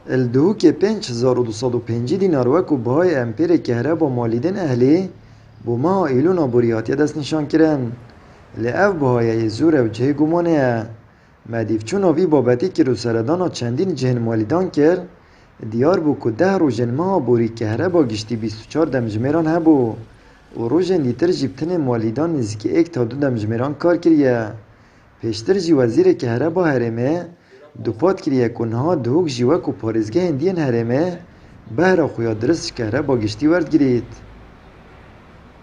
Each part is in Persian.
الدهو که 5205 دینار وکو بهای امپیر کهره با مالیدن اهلی بو ما ایلونا بوریاتیا دست نشان کرن لعف بهای زور و جه گمانه مدیف چون آوی بابتی که رو سردانا چندین جهن مالیدان کر دیار بو که 10 روژن ما بوری کهره با گشتی 24 دمجمیران هبو و روژن دیتر جیبتن مالیدان نزدیک 1 تا 2 دمجمیران کار کریه پیشتر جی وزیر کهره با هرمه دوپات کریه کنها دوک جیوک و پارزگه هندین هرمه بهرا خویا درست کهره با گشتی ورد گرید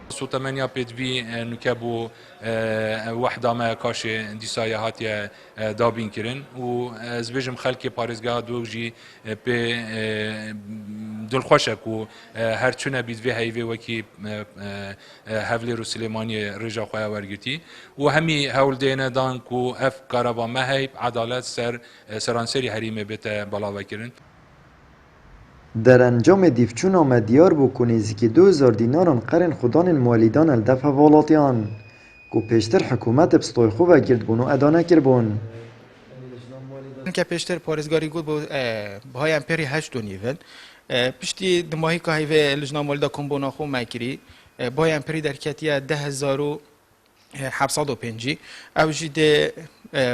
صوت منیا پیدوی نکبو وحده ما کاش دیسای هاتیه دابین کرن و زبیجم خلک پارزگاه دوجی به دل خوشک و هر چونه بیدوی هیوی وکی حفل رو سلیمانی رجا خواه ورگتی و همی هول دینه دان کو اف کارابا مهیب عدالت سرانسری حریمه بیت بلاوه کرن در انجام دیفچون آمد دیار بو کنیزی که 2000 دیناران قرن خودان مالیدان الدفع والاتیان کو پیشتر حکومت بستوی خوب گرد بونو ادانه کر بون که پیشتر پارێزگاری گوت بۆ بەهای ئەمپێری هەشت و نیڤن پشتی دماهی کە هیڤێ لجنا مۆلدا کۆمبۆنا خۆ مایکری بەهای ئەمپێری دەرکەتیە 10705 ئەو ژی دێ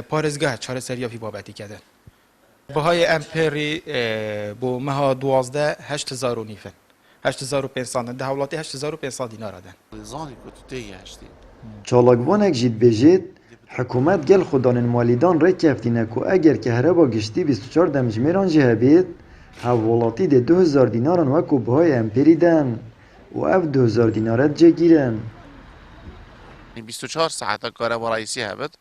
پارێزگا چارەسەریافی بابەتی کردن بەهای ئەمپێری بۆ مەها 12 8000 نیڤن 8500 ده وڵاتی 8500 دینارەدەن زانی که تو تی هشتی چالاکوانک جید بجید حکومت گل خودان مالیدان ری کفتینه کو اگر که هره با گشتی 24 دمجمیران جه بید حوالاتی ده 2000 دیناران وکو بهای امپیری دن و اف 2000 دینارت جه گیرن 24 ساعت کار با رئیسی هبت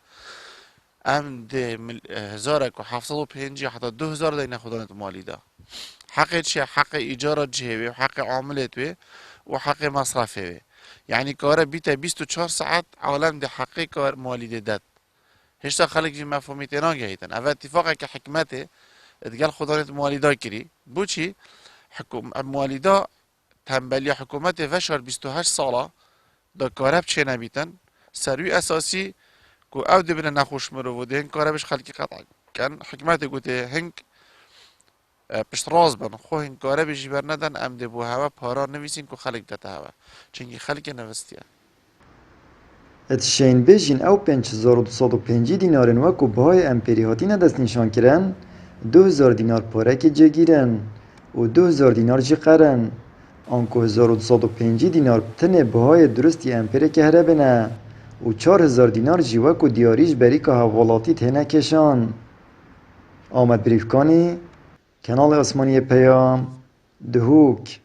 ام ده 1705 حتی 2000 دینه خودانت مالی دا حق چیه؟ حق ایجارت جهوی و حق عاملت وی و حق مصرفه وی یعنی کار بیتا 24 ساعت عالم ده حقی کار مالی ده داد هشتا خلق جی مفهومی تینا گهیتن اول اتفاقه که حکمته اتگل خودانت مالی دا کری بو چی؟ مالی دا تنبلی حکومت وشار 28 ساله دا کارب چه نبیتن سروی اساسی کو او دبن نخوش مرو و ده هنگ کاربش خلقی قطع کن حکمت گوته هنگ پشت راز بن خو هنگ کاربش جبر ندن ام ده بو هوا پارا نویسین کو خلق دتا هوا چنگی خلق نوستیه اتشین بیجین او 5205 دینارن وکو بهای امپیری هاتین دست نشان کرن 2000 دینار پاره که جه گیرن و 2000 دینار جه قرن آنکو 1205 دینار تنه بهای درستی امپیره که هره بنه و 4000 دینار جیوک و دیاریش بری که حوالاتی تنه کشان آمد بریفکانی کانال اسمانی پیام دهوک